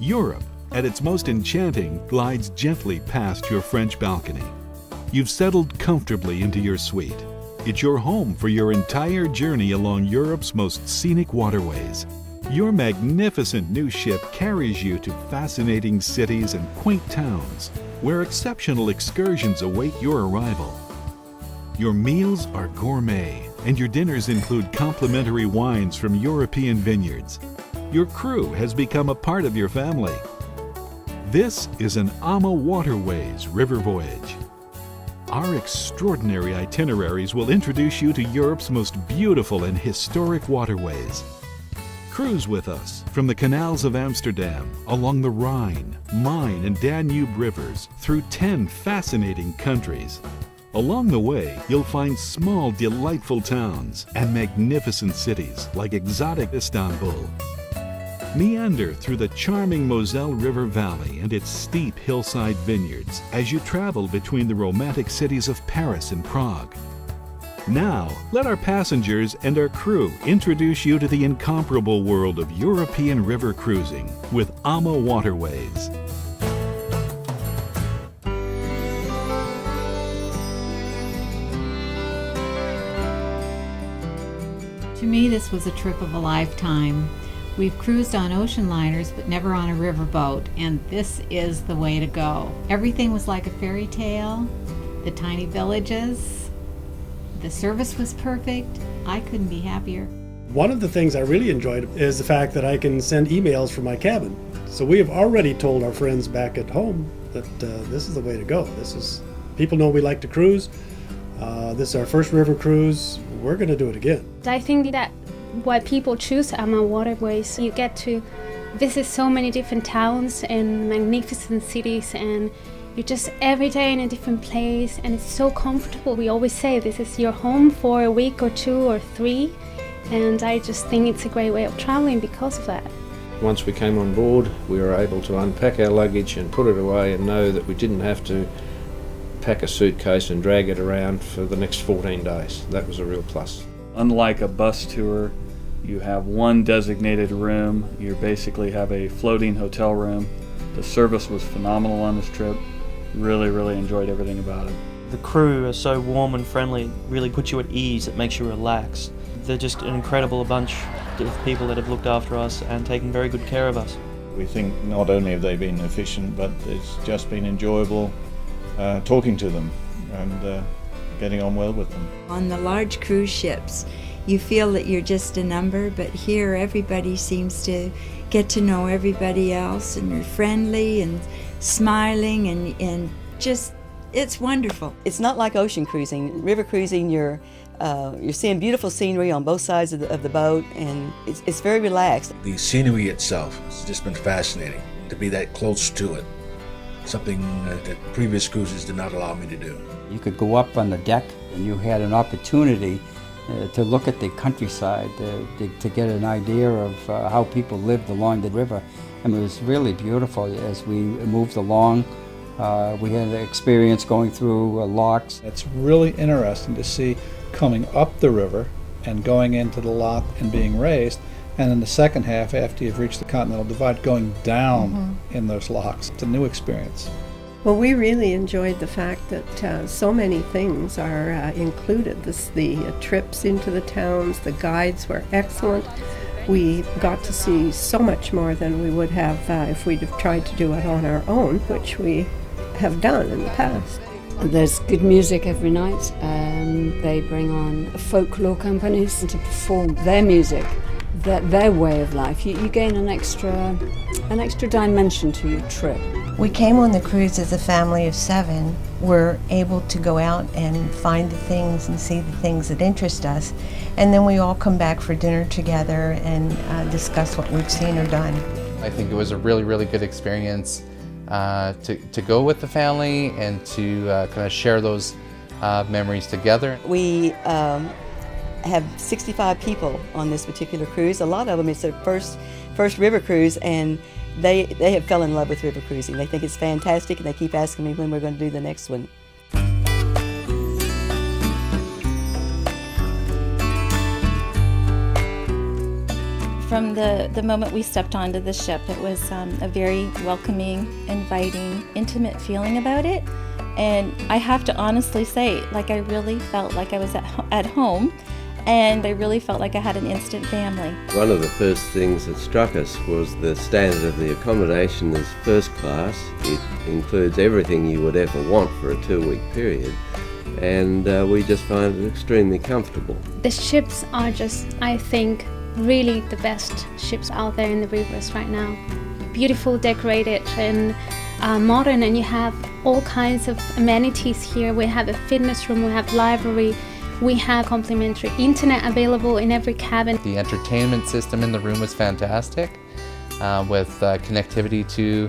Europe, at its most enchanting, glides gently past your French balcony. You've settled comfortably into your suite. It's your home for your entire journey along Europe's most scenic waterways. Your magnificent new ship carries you to fascinating cities and quaint towns, where exceptional excursions await your arrival. Your meals are gourmet, and your dinners include complimentary wines from European vineyards. Your crew has become a part of your family. This is an AmaWaterways river voyage. Our extraordinary itineraries will introduce you to Europe's most beautiful and historic waterways. Cruise with us from the canals of Amsterdam, along the Rhine, Main, and Danube rivers, through 10 fascinating countries. Along the way, you'll find small, delightful towns and magnificent cities like exotic Istanbul. Meander through the charming Moselle River Valley and its steep hillside vineyards as you travel between the romantic cities of Paris and Prague. Now, let our passengers and our crew introduce you to the incomparable world of European river cruising with AmaWaterways. To me, this was a trip of a lifetime. We've cruised on ocean liners, but never on a riverboat, and this is the way to go. Everything was like a fairy tale. The tiny villages, the service was perfect. I couldn't be happier. One of the things I really enjoyed is the fact that I can send emails from my cabin. So we have already told our friends back at home that this is the way to go. People know we like to cruise. This is our first river cruise. We're going to do it again. I think that why people choose AmaWaterways, you get to visit so many different towns and magnificent cities, and you're just every day in a different place, and it's so comfortable. We always say this is your home for a week or 2 or 3, and I just think it's a great way of traveling because of that. Once we came on board, we were able to unpack our luggage and put it away and know that we didn't have to pack a suitcase and drag it around for the next 14 days. That was a real plus. Unlike a bus tour, you have one designated room. You basically have a floating hotel room. The service was phenomenal on this trip. Really enjoyed everything about it. The crew are so warm and friendly, really puts you at ease, it makes you relax. They're just an incredible bunch of people that have looked after us and taken very good care of us. We think not only have they been efficient, but it's just been enjoyable talking to them and getting on well with them. On the large cruise ships, you feel that you're just a number, but here everybody seems to get to know everybody else, and you're friendly and smiling and just, it's wonderful. It's not like ocean cruising. River cruising, you're seeing beautiful scenery on both sides of the boat, and it's very relaxed. The scenery itself has just been fascinating, to be that close to it. Something that previous cruises did not allow me to do. You could go up on the deck and you had an opportunity to look at the countryside, to get an idea of how people lived along the river. I mean, it was really beautiful as we moved along. We had an experience going through locks. It's really interesting to see coming up the river and going into the lock and being raised, and in the second half, after you've reached the Continental Divide, going down in those locks. It's a new experience. Well, we really enjoyed the fact that so many things are included. The trips into the towns, the guides were excellent. We got to see so much more than we would have if we'd have tried to do it on our own, which we have done in the past. There's good music every night. They bring on folklore companies to perform their music, their way of life. You gain an extra dimension to your trip. We came on the cruise as a family of 7. We're able to go out and find the things and see the things that interest us, and then we all come back for dinner together and discuss what we've seen or done. I think it was a really good experience to go with the family and to kind of share those memories together. We have 65 people on this particular cruise. A lot of them, it's their first river cruise, and they have fell in love with river cruising. They think it's fantastic, and they keep asking me when we're going to do the next one. From the moment we stepped onto the ship, it was a very welcoming, inviting, intimate feeling about it. And I have to honestly say, like, I really felt like I was at home, and I really felt like I had an instant family. One of the first things that struck us was the standard of the accommodation is first class. It includes everything you would ever want for a 2-week period, and we just find it extremely comfortable. The ships are just, I think, really the best ships out there in the rivers right now. Beautiful, decorated, and modern, and you have all kinds of amenities here. We have a fitness room, we have library, we have complimentary internet available in every cabin. The entertainment system in the room was fantastic, with connectivity to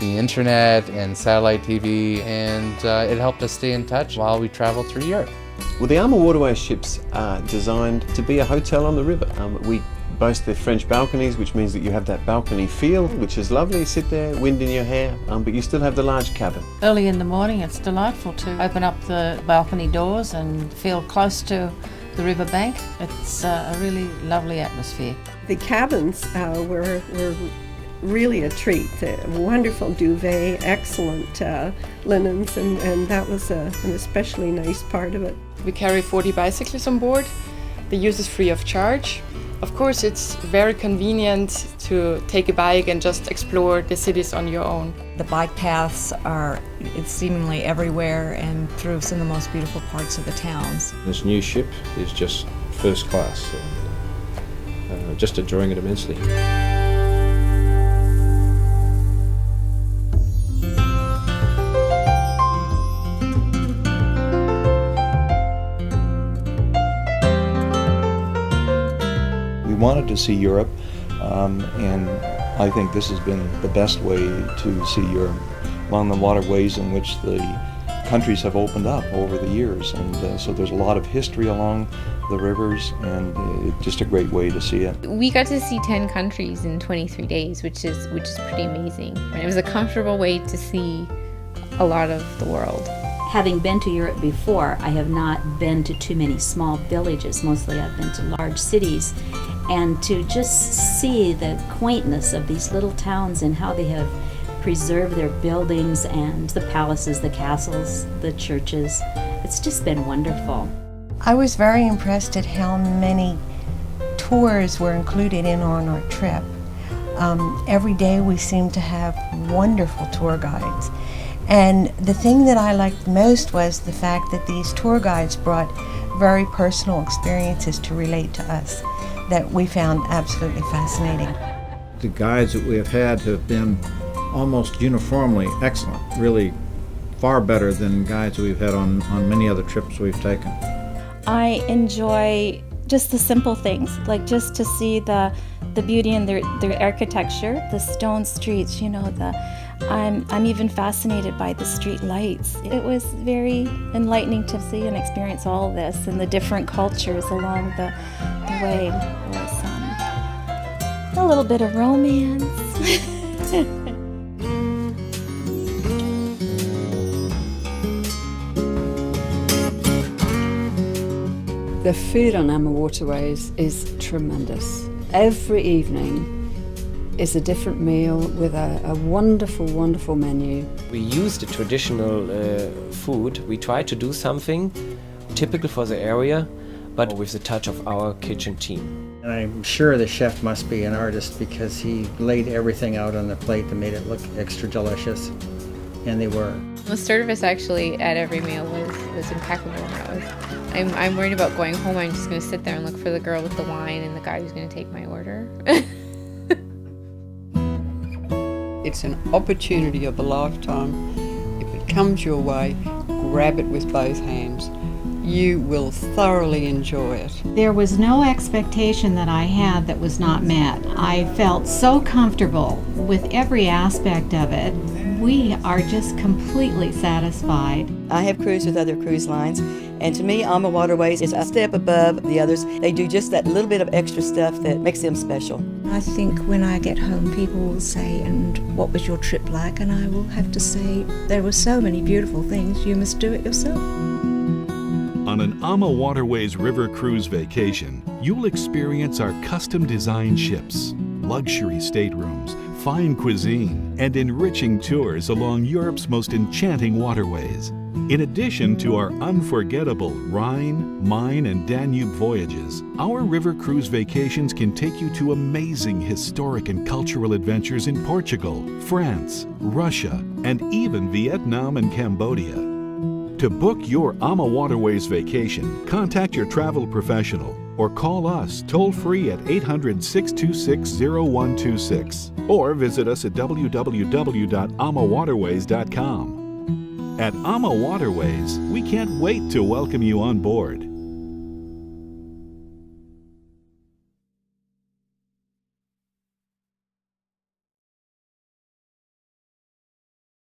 the internet and satellite TV, and it helped us stay in touch while we traveled through Europe. Well, the AmaWaterways ships are designed to be a hotel on the river. We boast the French balconies, which means that you have that balcony feel, which is lovely. You sit there, wind in your hair, but you still have the large cabin. Early in the morning, it's delightful to open up the balcony doors and feel close to the riverbank. It's a really lovely atmosphere. The cabins were really a treat. A wonderful duvet, excellent linens, and that was an especially nice part of it. We carry 40 bicycles on board. The use is free of charge. Of course, it's very convenient to take a bike and just explore the cities on your own. The bike paths are seemingly everywhere and through some of the most beautiful parts of the towns. This new ship is just first class. Just enjoying it immensely. We wanted to see Europe, and I think this has been the best way to see Europe, along the waterways in which the countries have opened up over the years, and so there's a lot of history along the rivers, and it's just a great way to see it. We got to see 10 countries in 23 days, which is pretty amazing. It was a comfortable way to see a lot of the world. Having been to Europe before, I have not been to too many small villages. Mostly I've been to large cities. And to just see the quaintness of these little towns and how they have preserved their buildings and the palaces, the castles, the churches, it's just been wonderful. I was very impressed at how many tours were included on our trip. Every day we seemed to have wonderful tour guides. And the thing that I liked most was the fact that these tour guides brought very personal experiences to relate to us that we found absolutely fascinating. The guides that we have had have been almost uniformly excellent, really far better than guides we've had on many other trips we've taken. I enjoy just the simple things, like just to see the beauty in their architecture, the stone streets, I'm even fascinated by the street lights. It was very enlightening to see and experience all this and the different cultures along the way. It was a little bit of romance. The food on AmaWaterways is tremendous. Every evening is a different meal with a wonderful, wonderful menu. We use the traditional food. We try to do something typical for the area, but with the touch of our kitchen team. And I'm sure the chef must be an artist because he laid everything out on the plate that made it look extra delicious, and they were. The service actually at every meal was impeccable. I'm worried about going home. I'm just going to sit there and look for the girl with the wine and the guy who's going to take my order. It's an opportunity of a lifetime. If it comes your way, grab it with both hands. You will thoroughly enjoy it. There was no expectation that I had that was not met. I felt so comfortable with every aspect of it. We are just completely satisfied. I have cruised with other cruise lines, and to me, AmaWaterways is a step above the others. They do just that little bit of extra stuff that makes them special. I think when I get home, people will say, "And what was your trip like?" And I will have to say, there were so many beautiful things, you must do it yourself. On an AmaWaterways river cruise vacation, you'll experience our custom-designed ships, luxury staterooms, fine cuisine, and enriching tours along Europe's most enchanting waterways. In addition to our unforgettable Rhine, Main, and Danube voyages, our river cruise vacations can take you to amazing historic and cultural adventures in Portugal, France, Russia, and even Vietnam and Cambodia. To book your AmaWaterways vacation, contact your travel professional or call us toll-free at 800-626-0126 or visit us at www.amawaterways.com. At AmaWaterways, we can't wait to welcome you on board.